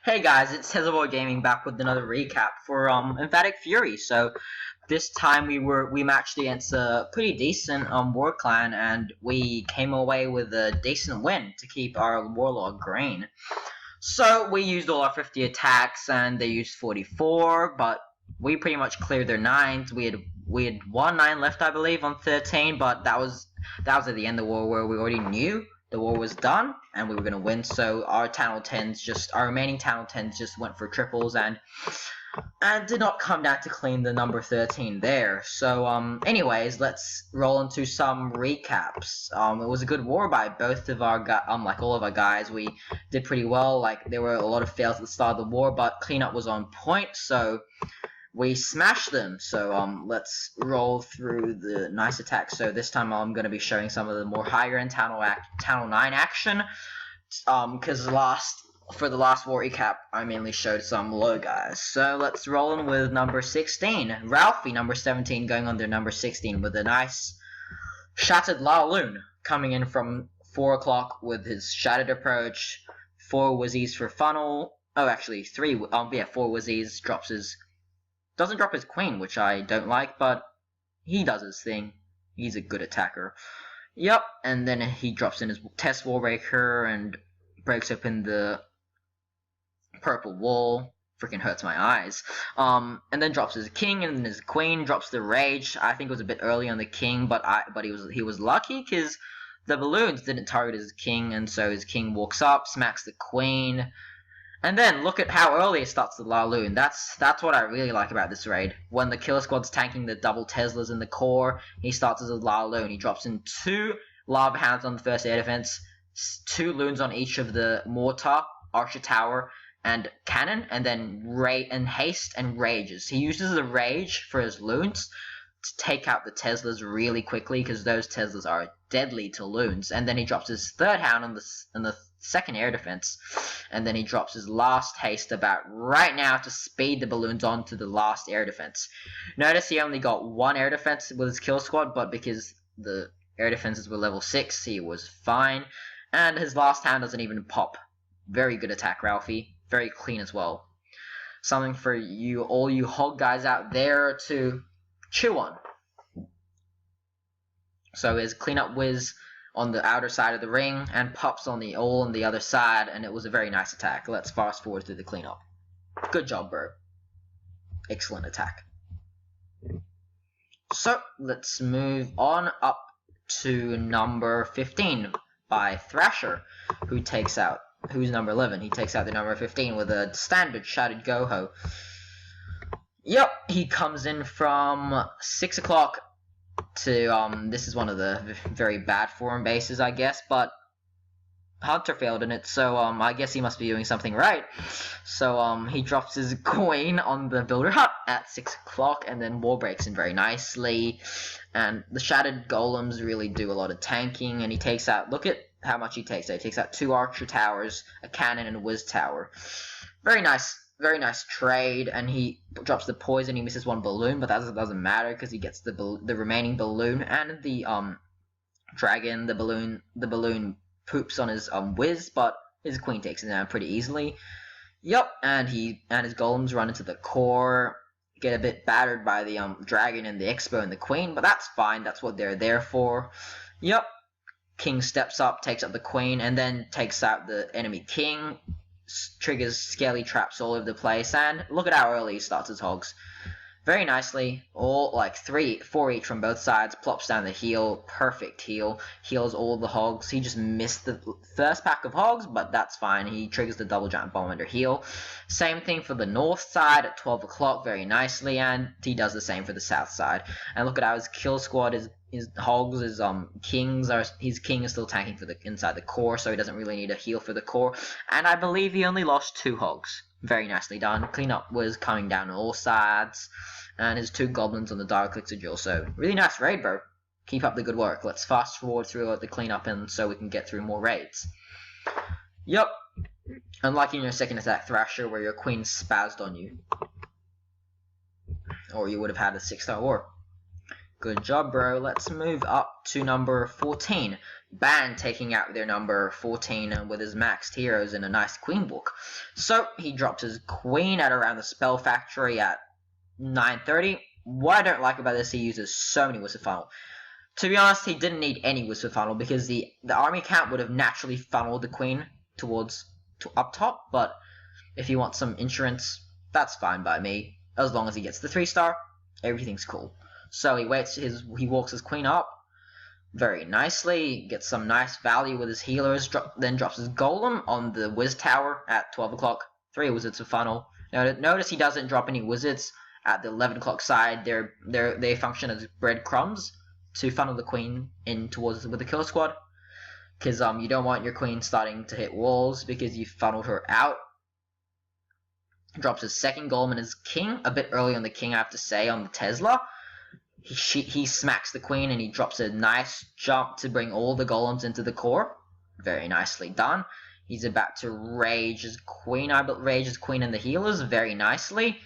Hey guys, it's Hezbollah Gaming back with another recap for Emphatic Fury. So this time we matched against a pretty decent war clan, and we came away with a decent win to keep our warlord green. So we used all our 50 attacks and they used 44, but we pretty much cleared their 9s. We had 1 9 left, I believe, on 13, but that was at the end of the war where we already knew the war was done and we were gonna win. So our remaining Town 10s just went for triples and did not come down to clean the number 13 there. So anyways, let's roll into some recaps. It was a good war by both of our like all of our guys. We did pretty well. Like, there were a lot of fails at the start of the war, but cleanup was on point, so we smashed them. So let's roll through the nice attacks. So this time I'm going to be showing some of the more higher end Town 9 action, because for the last war recap I mainly showed some low guys. So let's roll in with number 16, Ralphie, number 17, going on their number 16 with a nice Shattered Laloon coming in from 4 o'clock with his Shattered approach, 4 Wizzies for funnel. Oh, actually 3. 4 Wizzies, doesn't drop his queen, which I don't like, but he does his thing. He's a good attacker. Yep, and then he drops in his Test Wallbreaker and breaks open the purple wall. Freaking hurts my eyes. And then drops his king, and then his queen drops the rage. I think it was a bit early on the king, but he was lucky because the balloons didn't target his king, and so his king walks up, smacks the queen. And then look at how early it starts the Laloon. That's what I really like about this raid. When the killer squad's tanking the double Teslas in the core, he starts as a Laloon. He drops in 2 Lava Hounds on the first air defense, 2 loons on each of the mortar, archer tower, and cannon, and then haste and rages. He uses the rage for his loons to take out the Teslas really quickly, because those Teslas are deadly to loons. And then he drops his 3rd hound on the second air defense, and then he drops his last haste about right now to speed the balloons on to the last air defense. Notice he only got 1 air defense with his kill squad, but because the air defenses were level 6, he was fine. And his last hound doesn't even pop. Very good attack, Ralphie. Very clean as well. Something for all you hog guys out there to chew on. So his cleanup whiz on the outer side of the ring, and pops on the other side, and it was a very nice attack. Let's fast forward through the cleanup. Good job, bro. Excellent attack. So let's move on up to number 15 by Thrasher, who's number 11. He takes out the number 15 with a standard Shattered Goho. Yep, he comes in from 6 o'clock to, this is one of the very bad forum bases, I guess, but Hunter failed in it, so, I guess he must be doing something right. So, he drops his queen on the builder hut at 6 o'clock, and then wall breaks in very nicely, and the Shattered Golems really do a lot of tanking, and he takes out, look at how much he takes out. He takes out 2 archer towers, a cannon, and a whiz tower. Very nice trade, and he drops the poison. He misses 1 balloon, but that doesn't matter because he gets the remaining balloon and the dragon. The balloon poops on his whiz, but his queen takes it down pretty easily. Yep, and his golems run into the core, get a bit battered by the dragon and the expo and the queen, but that's fine. That's what they're there for. Yep. King steps up, takes up the queen, and then takes out the enemy king. Triggers scaly traps all over the place, and look at how early he starts his hogs. Very nicely, all like 4 each from both sides, plops down the heal, perfect heal, heals all the hogs. He just missed the first pack of hogs, but that's fine. He triggers the double giant bomb under heal. Same thing for the north side at 12 o'clock, very nicely, and he does the same for the south side. And look at how his kill squad is. His hogs, his king is still tanking for the inside the core, so he doesn't really need a heal for the core. And I believe he only lost 2 hogs. Very nicely done. Cleanup was coming down on all sides, and his 2 goblins on the Dark Elixir Jewel. So really nice raid, bro. Keep up the good work. Let's fast forward through the cleanup, and so we can get through more raids. Yep. Unlike in your second attack, Thrasher, where your queen spazzed on you, or you would have had a 6-star war. Good job, bro. Let's move up to number 14. Ban taking out their number 14 with his maxed heroes in a nice queen book. So he drops his queen at around the spell factory at 9:30. What I don't like about this, he uses so many Wizard Funnel. To be honest, he didn't need any Wizard Funnel because the army count would have naturally funneled the queen towards up top. But if you want some insurance, that's fine by me. As long as he gets the 3-star, everything's cool. So he walks his queen up very nicely, gets some nice value with his healers, then drops his golem on the Wiz Tower at 12 o'clock. 3 wizards to funnel. Notice he doesn't drop any wizards at the 11 o'clock side. They function as breadcrumbs to funnel the queen in towards with the kill squad. Because you don't want your queen starting to hit walls because you funneled her out. Drops his second golem and his king a bit early on the king, I have to say, on the Tesla. He smacks the queen and he drops a nice jump to bring all the golems into the core. Very nicely done. He's about to rage his queen. Rage his queen and the healers very nicely.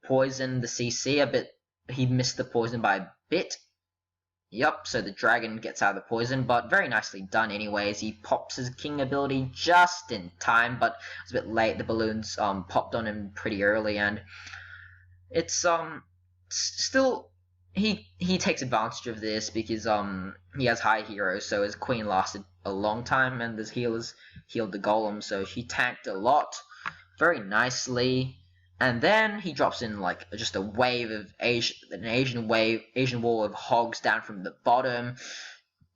Poison the CC a bit. He missed the poison by a bit. Yup, so the dragon gets out of the poison, but very nicely done anyways. He pops his king ability just in time, but it's a bit late. The balloons popped on him pretty early, and it's still he takes advantage of this because he has high heroes, so his queen lasted a long time, and his healers healed the golem, so he tanked a lot very nicely. And then he drops in like just a wave of Asian wall of hogs down from the bottom.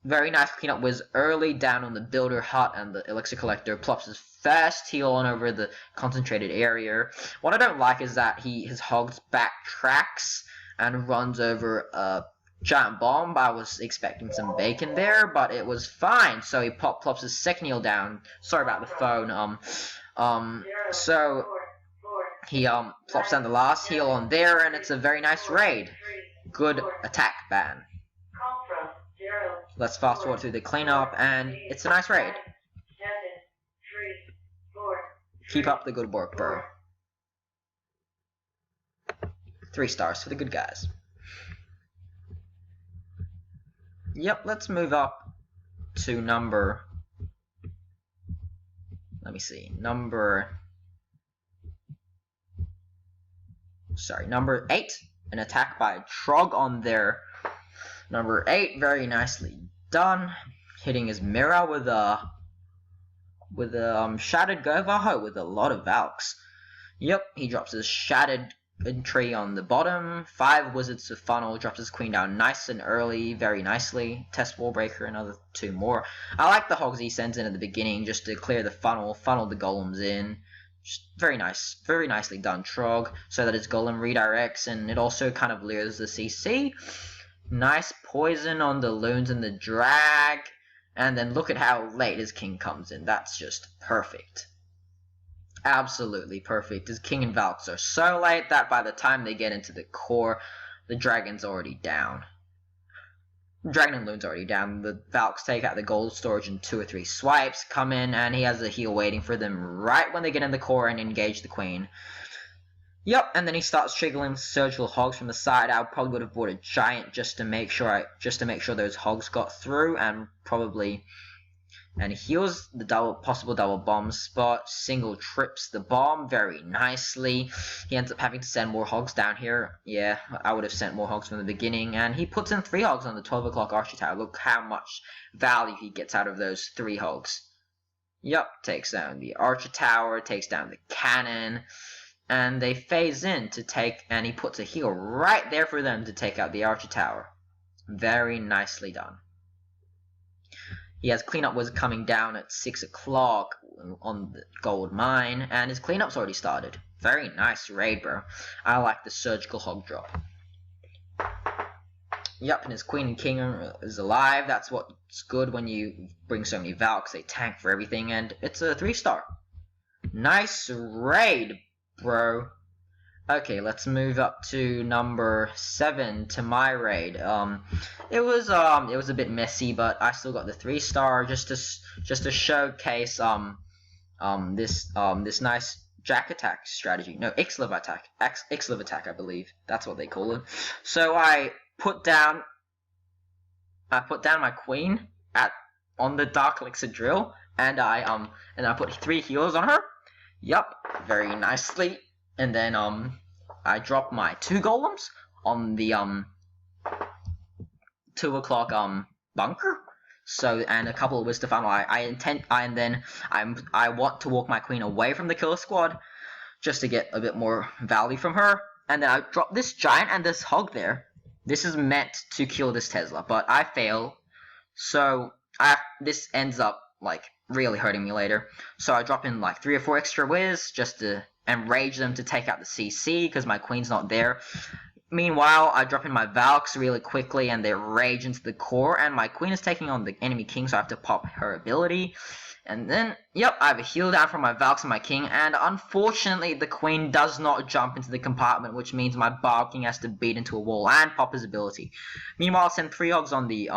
Very nice cleanup was early down on the builder hut, and the elixir collector plops his first heal on over the concentrated area. What I don't like is that his hogs backtracks and runs over a giant bomb. I was expecting some bacon there, but it was fine. So he plops his second heal down. Sorry about the phone. So he plops down the last heal on there, and it's a very nice raid. Good attack ban. Let's fast forward through the cleanup, and it's a nice raid. Keep up the good work, bro. 3 stars for the good guys. Yep, let's move up to number... Let me see. Number 8. An attack by Trog on there. Number 8, very nicely done. Hitting his mirror with a Shattered Govaho with a lot of Valks. Yep, he drops his Shattered Entry on the bottom. 5 wizards to funnel. Drops his queen down nice and early, very nicely. Test Wall Breaker, another 2 more. I like the hogs he sends in at the beginning just to clear the funnel the golems in. Just very nice, very nicely done, Trog, so that his golem redirects, and it also kind of lures the CC. Nice poison on the loons and the drag, and then look at how late his king comes in. That's just perfect. Absolutely perfect. His king and Valks are so late that by the time they get into the core, the dragon's already down. Dragon and Loon's already down. The Valks take out the gold storage in 2 or 3 swipes, come in, and he has a heal waiting for them right when they get in the core and engage the queen. Yep, and then he starts triggering surgical hogs from the side. I probably would have bought a giant just to make sure those hogs got through, and heals the possible double bomb spot. Single trips the bomb very nicely. He ends up having to send more hogs down here. Yeah, I would have sent more hogs from the beginning. And he puts in 3 hogs on the 12 o'clock Archer Tower. Look how much value he gets out of those 3 hogs. Yep, takes down the Archer Tower, takes down the cannon. And they phase in to take, and he puts a heal right there for them to take out the Archer Tower. Very nicely done. He has Cleanup Wizard coming down at 6 o'clock on the gold mine, and his cleanup's already started. Very nice raid, bro. I like the surgical hog drop. Yep, and his queen and king is alive. That's what's good when you bring so many Valks. They tank for everything, and it's a 3-star. Nice raid, bro. Okay, let's move up to number 7 to my raid. It was a bit messy, but I still got the 3-star just to showcase this nice Jack attack strategy. No, Ixliv attack. Ixliv attack, I believe. That's what they call it. So I put down my queen on the Dark Elixir drill, and I put 3 heals on her. Yup, very nicely. And then I dropped my 2 golems on the 2 o'clock bunker. So, and a couple of Wisdom Funnel. I want to walk my queen away from the killer squad just to get a bit more value from her. And then I drop this giant and this hog there. This is meant to kill this Tesla, but I fail. So this ends up like really hurting me later. So I drop in like 3 or 4 extra whiz just to enrage them to take out the CC because my queen's not there. Meanwhile, I drop in my Valks really quickly and they rage into the core, and my queen is taking on the enemy king, so I have to pop her ability. And then, yep, I have a heal down from my Valks and my king, and unfortunately the queen does not jump into the compartment, which means my Barb King has to beat into a wall and pop his ability. Meanwhile, I'll send 3 hogs on the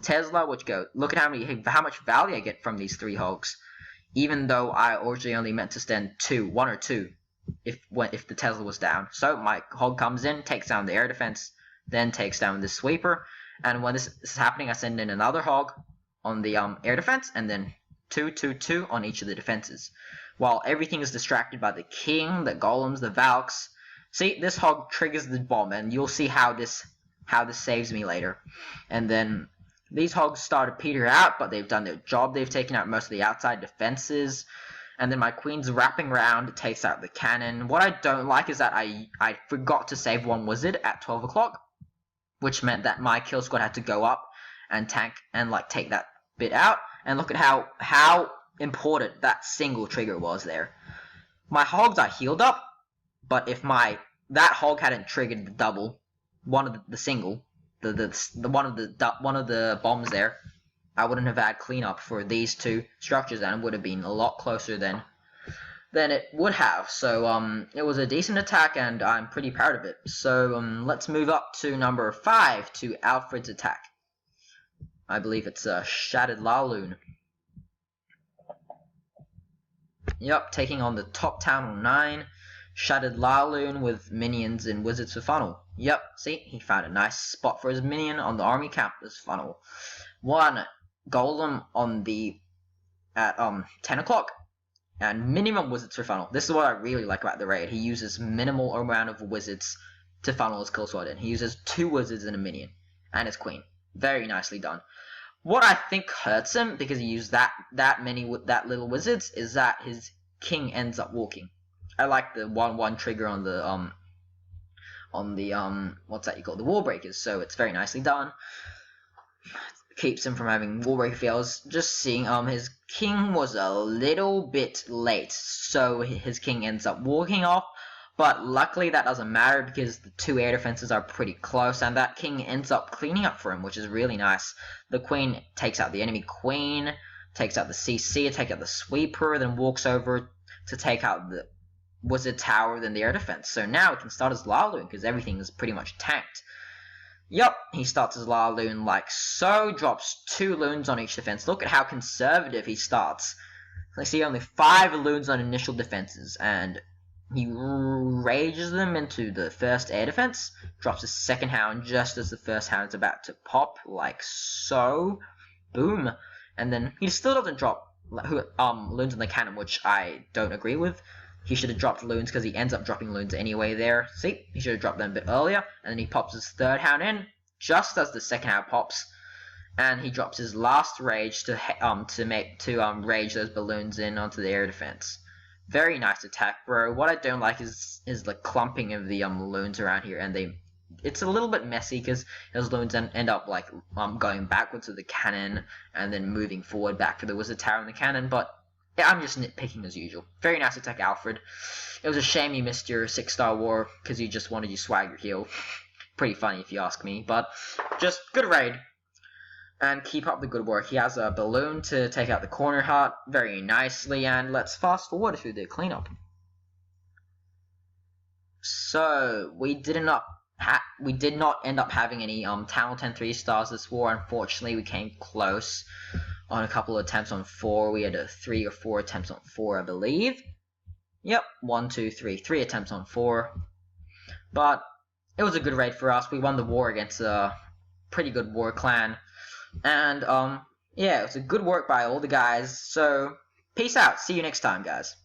Tesla, which go, look at how much value I get from these 3 hogs, even though I originally only meant to send 1 or 2. If the Tesla was down. So my hog comes in, takes down the air defense, then takes down the sweeper, and when this is happening I send in another hog on the air defense, and then 2, 2, 2 on each of the defenses, while everything is distracted by the king, the golems, the Valks. See, this hog triggers the bomb, and you'll see how this saves me later. And then these hogs start to peter out, but they've done their job. They've taken out most of the outside defenses. And then my queen's wrapping around, takes out the cannon. What I don't like is that I forgot to save 1 wizard at 12 o'clock, which meant that my kill squad had to go up and tank and like take that bit out. And look at how important that single trigger was there. My hogs are healed up, but if that hog hadn't triggered the double, one of the bombs there, I wouldn't have had cleanup for these 2 structures, and it would have been a lot closer than it would have. So it was a decent attack, and I'm pretty proud of it. So let's move up to number 5, to Alfred's attack. I believe it's Shattered Laloon. Yep, taking on the top town on 9. Shattered Laloon with minions and wizards for funnel. Yep, see, he found a nice spot for his minion on the army campus funnel. 1 golem on at 10 o'clock, and minimum wizards for funnel. This is what I really like about the raid. He uses minimal amount of wizards to funnel his kill squad in. He uses 2 wizards and a minion and his queen. Very nicely done. What I think hurts him, because he used that little wizards, is that his king ends up walking. I like the 1/1 trigger on the what's that you call it? The wall breakers. So it's very nicely done. Keeps him from having wall break fails. Just seeing his king was a little bit late, so his king ends up walking off, but luckily that doesn't matter because the 2 air defenses are pretty close, and that king ends up cleaning up for him, which is really nice. The queen takes out the enemy queen, takes out the CC, takes out the sweeper, then walks over to take out the wizard tower, then the air defense. So now he can start his Laloon because everything is pretty much tanked. Yup, he starts his Laloon like so, drops 2 loons on each defense. Look at how conservative he starts. I see only 5 loons on initial defenses, and he rages them into the first air defense, drops his second hound just as the first hound is about to pop, like so. Boom. And then he still doesn't drop loons on the cannon, which I don't agree with. He should have dropped loons because he ends up dropping loons anyway there. See, he should have dropped them a bit earlier. And then he pops his 3rd hound in just as the 2nd hound pops, and he drops his last rage to rage those balloons in onto the air defense. Very nice attack, bro. What I don't like is the clumping of the loons around here, and it's a little bit messy because those loons end up like going backwards with the cannon and then moving forward back to the wizard tower and the cannon, but yeah, I'm just nitpicking as usual. Very nice attack, Alfred. It was a shame you missed your 6-star war because you just wanted your swagger heal. Pretty funny if you ask me, but just good raid. And keep up the good work. He has a balloon to take out the corner heart very nicely, and let's fast forward through the cleanup. So we did not end up having any Town 10 3-stars this war. Unfortunately, we came close on a couple of attempts on 4. We had 3 or 4 attempts on 4, I believe. Yep, 1, 2, 3 attempts on 4. But it was a good raid for us. We won the war against a pretty good war clan, and yeah, it was a good work by all the guys. So peace out. See you next time, guys.